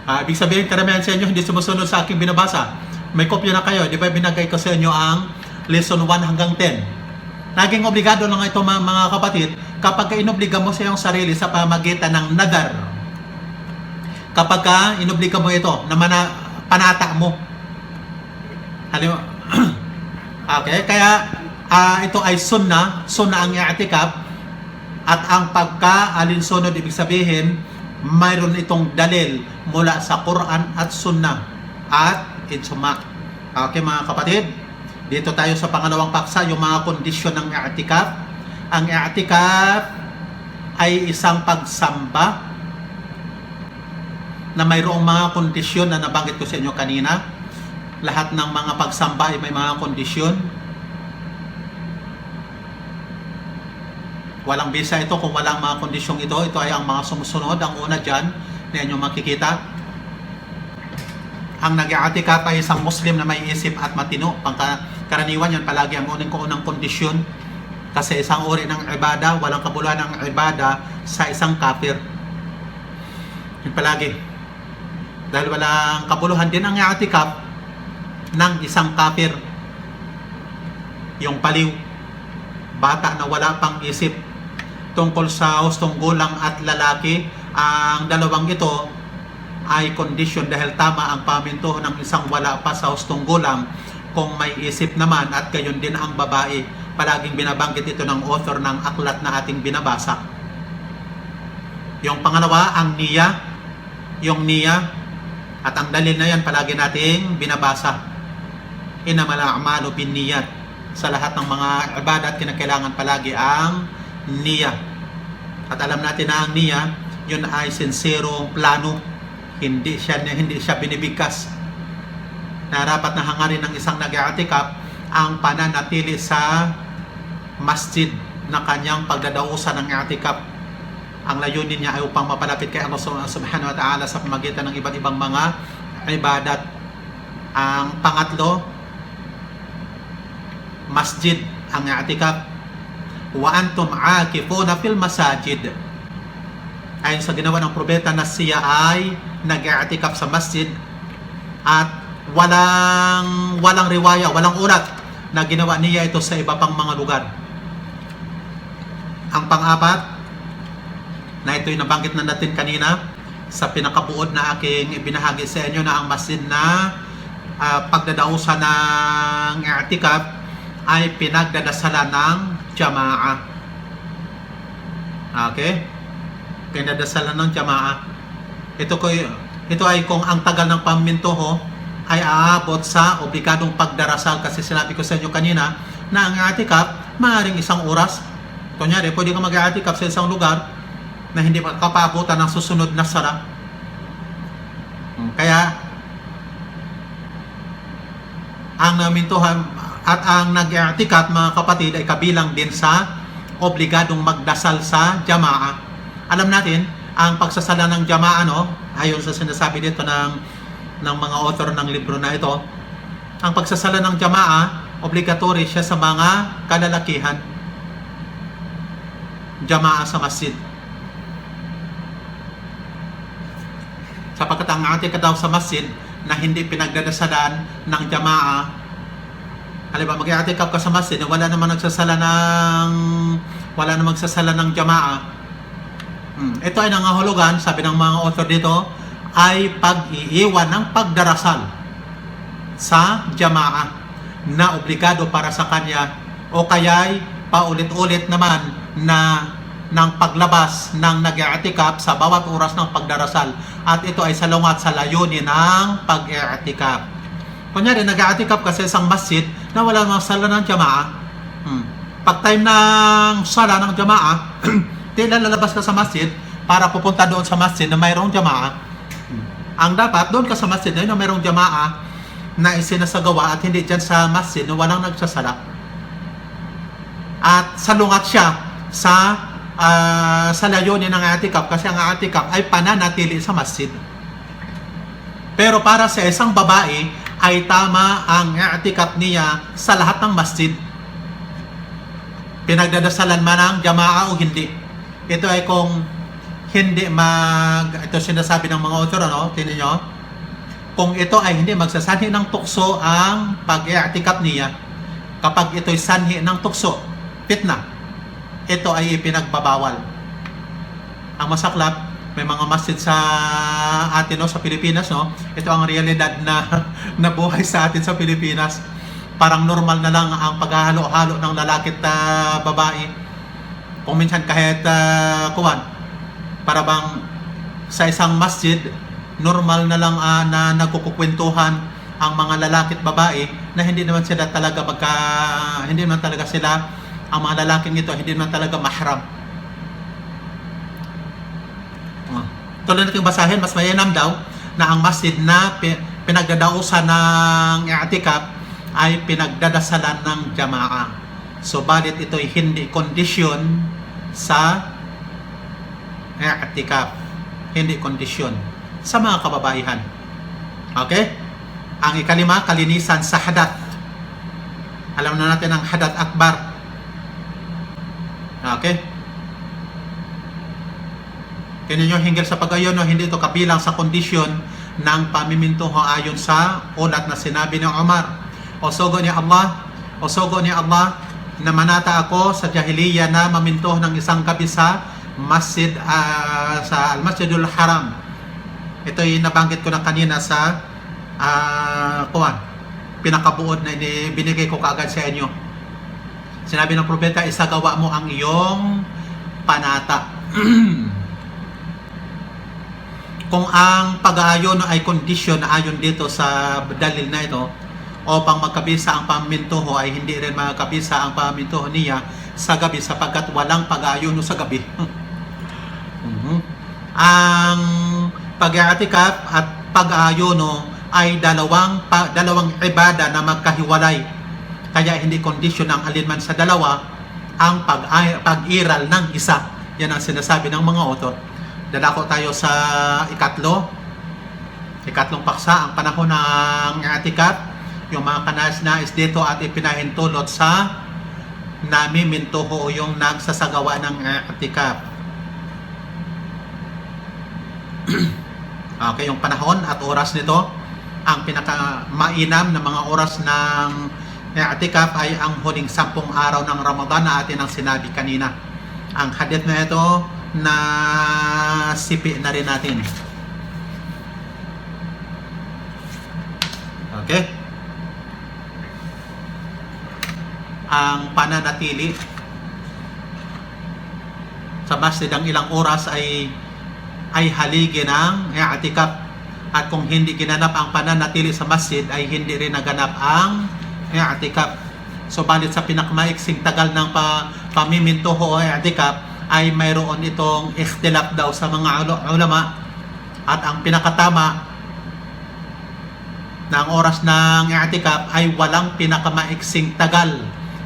Ibig sabihin, karamihan sa inyo hindi sumusunod sa aking binabasa. May kopya na kayo. Di ba binagay ko sa inyo ang lesson 1 hanggang 10. Naging obligado lang ito, mga kapatid, kapag inobliga mo sa iyong sarili sa pamagitan ng nadar. Kapag inobliga mo ito, na panata mo. Halimbawa, okay, kaya ito ay sunnah ang i'tikaf, at ang pagka-alinsunod, ibig sabihin, mayroon itong dalil mula sa Quran at sunnah at ijma. Okay, mga kapatid, dito tayo sa pangalawang paksa, yung mga kondisyon ng i'tikaf. Ang i'tikaf ay isang pagsamba na mayroong mga kondisyon na nabanggit ko sa inyo kanina. Lahat ng mga pagsamba ay may mga kondisyon. Walang bisa ito kung walang mga kondisyong ito. Ito ay ang mga sumusunod. Ang una dyan, na inyong makikita. Ang nag-i'tikaf ay isang Muslim na may isip at matino. Pangkaraniwan yan palagi ang unang kondisyon. Kasi isang uri ng ibada, walang kabuluhan ng ibada sa isang kafir. Yun palagi. Dahil walang kabuluhan din ang i'tikaf ng isang kafir. Yung paliw, bata na wala pang isip tungkol sa hustong gulang at lalaki. Ang dalawang ito ay condition dahil tama ang pamintuho ng isang wala pa sa hustong gulang kung may isip naman, at gayon din ang babae. Palaging binabanggit ito ng author ng aklat na ating binabasa. Yung pangalawa, ang niya. Yung niya, at ang dalil na yan palagi nating binabasa. Innamal a'malu binniyat. Sa lahat ng mga ibadat, kinakailangan palagi ang niya. At alam natin na ang niya, yun ay sincere plano. Hindi siya binibigkas. Narapat na hangarin ng isang nag-i'tikaf ang pananatili sa masjid na kanyang pagdadausan ng i'tikaf. Ang layunin niya ay upang mapalapit kay Allah subhanahu wa ta'ala sa pamagitan ng iba't ibang mga ibadat. Ang pangatlo, masjid ang i'tikaf. Wa antum aakifuna fil masajid. Ayon sa ginawa ng propeta na siya ay nag-i'tikaf sa masjid, at walang riwaya, walang ulat na ginawa niya ito sa iba pang mga lugar. Ang pang-apat, na ito'y nabanggit na natin kanina sa pinakabuod na aking ibinahagi sa inyo, na ang masjid na pagdadausan ng i'tikaf ay pinagdadasalan ng jamaah. Okay? Pinagdadasalan ng jamaah. Ito ay kung ang tagal ng pamintuho ay aabot sa obligadong pagdarasal, kasi sinabi ko sa inyo kanina na ang i'tikaf maaaring isang oras. Kunyari, pwede ka mag-i'tikaf sa isang lugar na hindi makapaabutan ng susunod na sala. Kaya ang namintuhan at ang nag-i'tikaf mga kapatid ay kabilang din sa obligadong magdasal sa jamaa. Alam natin, ang pagsasala ng jamaa, no, ayon sa sinasabi dito ng mga author ng libro na ito, ang pagsasala ng jamaa, obligatory siya sa mga kalalakihan. Jamaa sa masjid. Sapagkat ang i'tikaf daw sa masjid na hindi pinagdadasalan ng jamaa, halimbawa mag-i'tikaf ka sa masjid, wala namang magsasala ng jamaa. Ito ay nangahulugan, sabi ng mga author dito, ay pag-iiwan ng pagdarasal sa jamaa na obligado para sa kanya, o kaya'y paulit-ulit naman na ng paglabas ng nag-i'tikaf sa bawat oras ng pagdarasal, at ito ay salungat sa layunin ng pag-i'tikaf. Kunyari, nag-i'tikaf ka sa isang masjid na wala namang sala ng jamaa. Pag time ng sala ng jamaa, lalabas ka sa masjid para pupunta doon sa masjid na mayroong jamaa. Ang dapat, doon ka sa masjid na mayroong jamaa na isinasagawa, at hindi dyan sa masjid na walang nagsasala. At salungat siya sa layunin ng i'tikaf, kasi ang i'tikaf ay pananatili sa masjid. Pero para sa isang babae ay tama ang i'tikaf niya sa lahat ng masjid, pinagdadasalan man ang jamaa o hindi. Ito ay kung hindi ito sinasabi ng mga author, ano, tingnan nyo, kung ito ay hindi magsasanhi ng tukso ang pag-i'tikaf niya, kapag ito'y sanhi ng tukso, fitna, ito ay ipinagbabawal. Ang masaklap, may mga masjid sa atin, no, sa Pilipinas, no? Ito ang realidad na buhay sa atin sa Pilipinas. Parang normal na lang ang paghahalo-halo ng lalaki at babae. Kung minsan kahit para bang sa isang masjid, normal na lang na nagkukwentuhan ang mga lalaki at babae na hindi naman talaga sila, ang mga lalaking ito, hindi naman talaga mahram. Tuloy natin basahin, mas mayanam daw na ang masjid na pinagdadausan ng i'tikaf ay pinagdadasalan ng jamaa. So, balit ito'y hindi kondisyon sa i'tikaf. Hindi kondisyon sa mga kababaihan. Okay? Ang ikalima, kalinisan sa hadat. Alam na natin ang hadat akbar. Okay? Kaya nyo hinggil sa pag-ayon, hindi ito kabilang sa kondisyon ng pamimintuho ayon sa ulat na sinabi ni Umar. O sugo ni Allah na manata ako sa jahiliya na mamintuho ng isang gabi sa masjid, sa Al-Masjidul Haram. Ito yung nabanggit ko na kanina sa pinakabuod na binigay ko kaagad sa inyo. Sinabi ng propeta, isagawa mo ang iyong panata. Kung ang pag-aayon ay kondisyon ayon dito sa dalil na ito, upang magkabisa ang pamintuho, ay hindi rin magkabisa ang pamintuho niya sa gabi, sapagkat walang pag-aayon sa gabi. Ang pag-i'tikaf at pag-aayon ay dalawang ibada na magkahiwalay. Kaya hindi kondisyon ang alinman sa dalawa ang pag-iral ng isa. Yan ang sinasabi ng mga author. Dadako tayo sa ikatlong paksa, ang panahon ng i'tikaf, yung mga kanais-nais dito at ipinahintulot sa namimintuho, yung nagsasagawa ng i'tikaf. Okay, yung panahon at oras nito, ang pinaka-mainam na mga oras ng i'tikaf ay ang huling 10 araw ng Ramadan na atin ang sinabi kanina. Ang hadith na ito na sipi na rin natin. Okay? Ang pananatili sa masjid ang ilang oras ay haligi ng i'tikaf, at kung hindi ginanap ang pananatili sa masjid ay hindi rin naganap ang i'tikaf. So balit sa pinakamaiksing tagal ng pamimintuho o i'tikaf ay mayroon itong ikhtilaf daw sa mga ulama, at ang pinakatama na ang oras ng i'tikaf ay walang pinakamaiksing tagal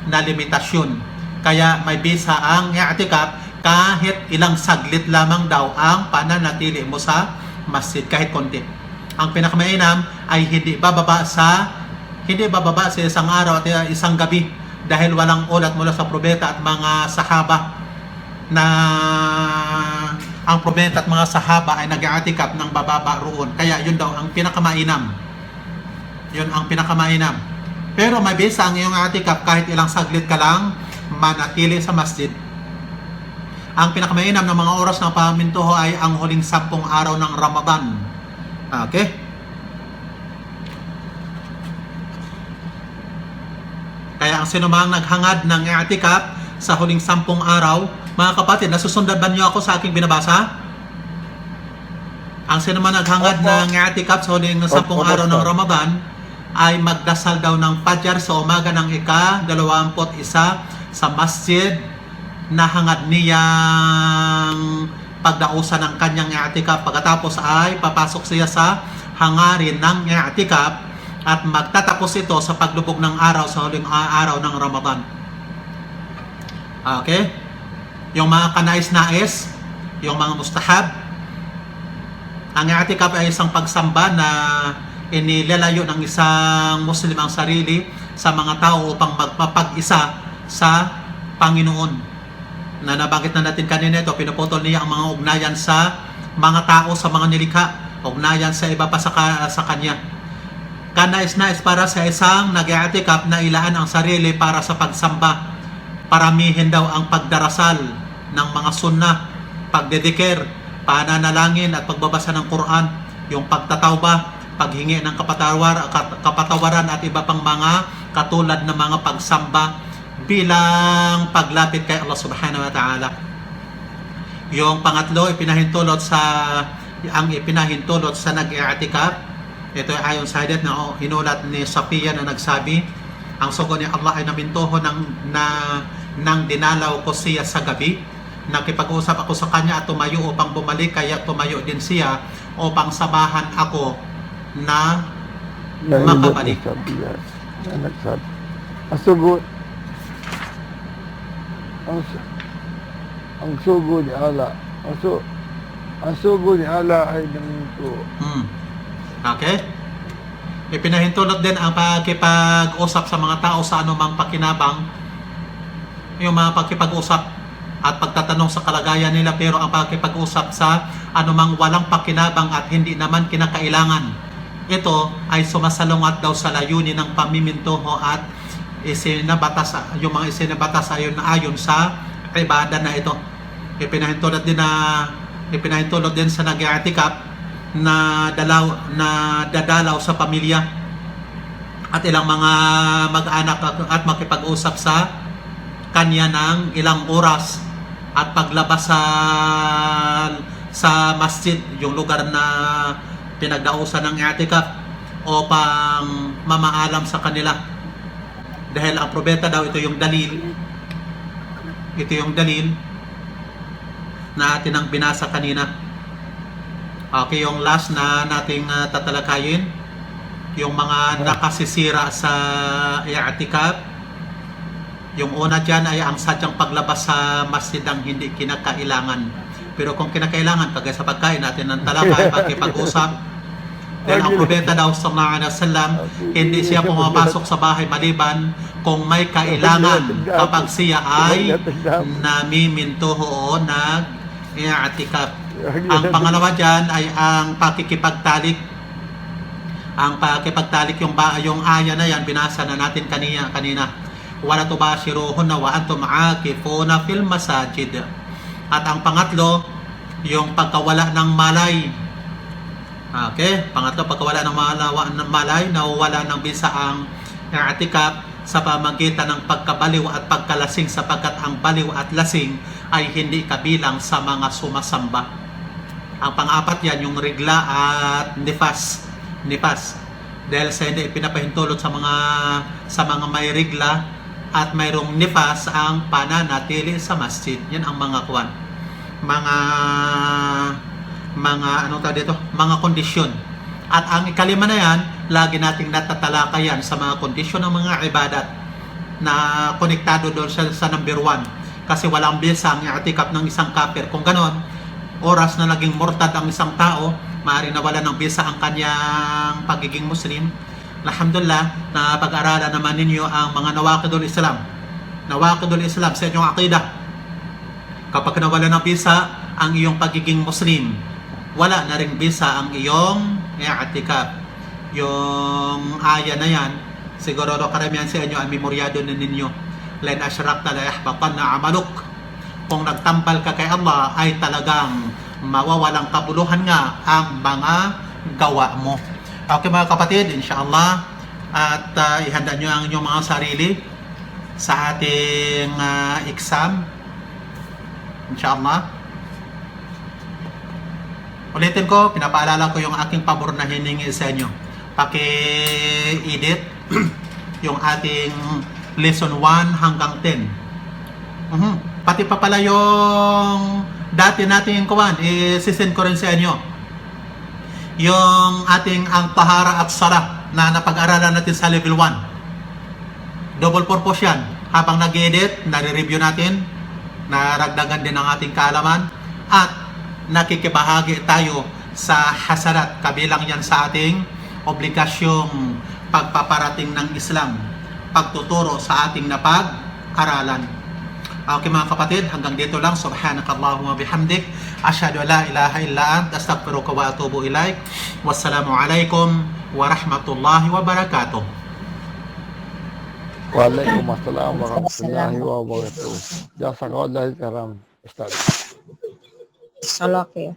na limitasyon. Kaya may bisa ang i'tikaf kahit ilang saglit lamang daw ang pananatili mo sa masjid, kahit konti. Ang pinakamainam ay hindi bababa sa isang araw at isang gabi, dahil walang ulat mula sa propeta at mga sahaba na ang propeta at mga sahaba ay nag-i'tikaf ng bababa roon. Kaya yun daw ang pinakamainam. Yun ang pinakamainam. Pero may bisa ang iyong i'tikaf kahit ilang saglit ka lang manatili sa masjid. Ang pinakamainam ng mga oras ng pamintuho ay ang huling 10 araw ng Ramadan. Okay? Kaya ang sinumang naghangad ng i'tikaf sa huling 10 araw, mga kapatid, nasusundan ba niyo ako sa aking binabasa? Ang sinumang naghangad ng i'tikaf sa huling 10 araw ng Ramadan ay magdasal daw ng Fajr sa umaga ng ika-21 sa masjid na hangad niyang pagdausan ng kanyang i'tikaf. Pagkatapos ay papasok siya sa hangarin ng i'tikaf at magtatapos ito sa paglubog ng araw sa huling araw ng Ramadan. Okay? Yung mga kanais-nais, yung mga mustahab, ang i'tikaf ay isang pagsamba na inilalayo ng isang Muslim ang sarili sa mga tao upang magpapag-isa sa Panginoon. Na nabanggit na natin kanina ito, pinuputol niya ang mga ugnayan sa mga tao, sa mga nilikha, ugnayan sa iba pa sa kanya. Kanais-nais para sa isang nag-i'tikaf na ilaan ang sarili para sa pagsamba. Paramihin daw ang pagdarasal ng mga sunnah, pagdedikir, pananalangin at pagbabasa ng Quran, yung pagtatawbah, paghingi ng kapatawaran at iba pang mga katulad ng mga pagsamba bilang paglapit kay Allah subhanahu wa ta'ala. Yung pangatlo, ipinahintulot sa nag-i'tikaf. Ito ay ayon sa hadith na inulat ni Safiya na nagsabi, ang sugo ni Allah ay namintuho nang dinalaw ko siya sa gabi. Nakipag-usap ako sa kanya at tumayo upang bumalik, kaya tumayo din siya upang samahan ako na makabalik. Ang sugo ni Allah, ang sugo ni Allah ay naminto. Okay? Ipinahintulot din ang pakipag-usap sa mga tao sa anumang pakinabang, yung mga pakipag-usap at pagtatanong sa kalagayan nila, pero ang pakipag-usap sa anumang walang pakinabang at hindi naman kinakailangan, ito ay sumasalungat daw sa layunin ng pamimintuho at yung mga isinabatas ayon sa ibada na ito. Ipinahintulot din sa nag-i'tikaf na dadalaw sa pamilya at ilang mga mag-anak at makipag-usap sa kanya ng ilang oras at paglabas sa masjid, yung lugar na pinagdausan ng i'tikaf, upang mamaalam sa kanila. Dahil ang propeta daw, ito yung dalil na atin ang binasa kanina. Okay, yung last na nating tatalakayin, yung mga nakasisira sa i'tikaf. Yung una dyan ay ang sadyang paglabas sa masjid ang hindi kinakailangan. Pero kung kinakailangan, kagaya sa pagkain natin ng talakay, pakipag-usap. Dahil ang propeta daw sallallahu alaihi wasallam, hindi siya pumapasok sa bahay maliban kung may kailangan, kapag siya ay namimintuho o nag-i'tikaf. Ang pangalawa dyan ay ang pakikipagtalik. Ang pakikipagtalik, yung aya na yan, binasa na natin kanina. Wala tubashiruhunna wa antum aakifuna fil masajid. At ang pangatlo, yung pagkawala ng malay. Okay? Pangatlo, pagkawala ng malay, nawawala ng bisa ang i'tikaf sa pamagitan ng pagkabaliw at pagkalasing, sapagkat ang baliw at lasing ay hindi kabilang sa mga sumasamba. Ang pang-apat yan, yung rigla at nifas. Dahil sa hindi pinapahintulot sa mga may rigla at mayroong nifas ang pananatili sa masjid. Yan ang mga kuwan. Mga ano tawag dito? Mga kondisyon. At ang ikalima na yan, lagi nating natatalakayan sa mga kondisyon ng mga ibadat na konektado doon sa number 1. Kasi walang bisa ang i'tikaf ng isang kafir. Kung ganon, oras na naging murtad ang isang tao, maaari nawala ng bisa ang kanyang pagiging Muslim. Alhamdulillah, na pag-aralan naman ninyo ang mga nawaqidul Islam. Nawaqidul Islam sa inyong aqidah. Kapag nawala ng bisa ang iyong pagiging Muslim, wala na rin bisa ang iyong i'tikaf. Yung aya na yan, siguro karamihan sa inyo ang memoryado na ninyo. Lain asyrakta la yahbatanna amaluk. Kung nagtampal ka kay Allah, ay talagang mawawalang kabuluhan nga ang mga gawa mo. Okay mga kapatid, insyaAllah, at ihanda nyo ang inyong mga sarili sa ating exam. InsyaAllah. Ulitin ko, pinapaalala ko yung aking pabor na hiningi sa inyo. Paki-edit yung ating lesson 1 hanggang 10. Pati pa pala yung dati nating kuwan, isisend ko rin sa inyo. Yung ating ang tahara at salah na napag-aralan natin sa level 1. Double purpose yan. Habang nag-edit, nare-review natin, naragdagan din ang ating kaalaman, at nakikibahagi tayo sa hasanat. Kabilang yan sa ating obligasyong pagpaparating ng Islam, pagtuturo sa ating napag-aralan. Okay mga kapatid, hanggang dito lang. Subhanakallahumma bihamdik, asyhadu an la ilaha illa anta, astaghfiruka wa atubu ilaik. Wassalamu alaikum warahmatullahi wabarakatuh. Waalaikumsalam warahmatullahi wabarakatuh. Jazakallahu khairan, Ustaz. Salaki.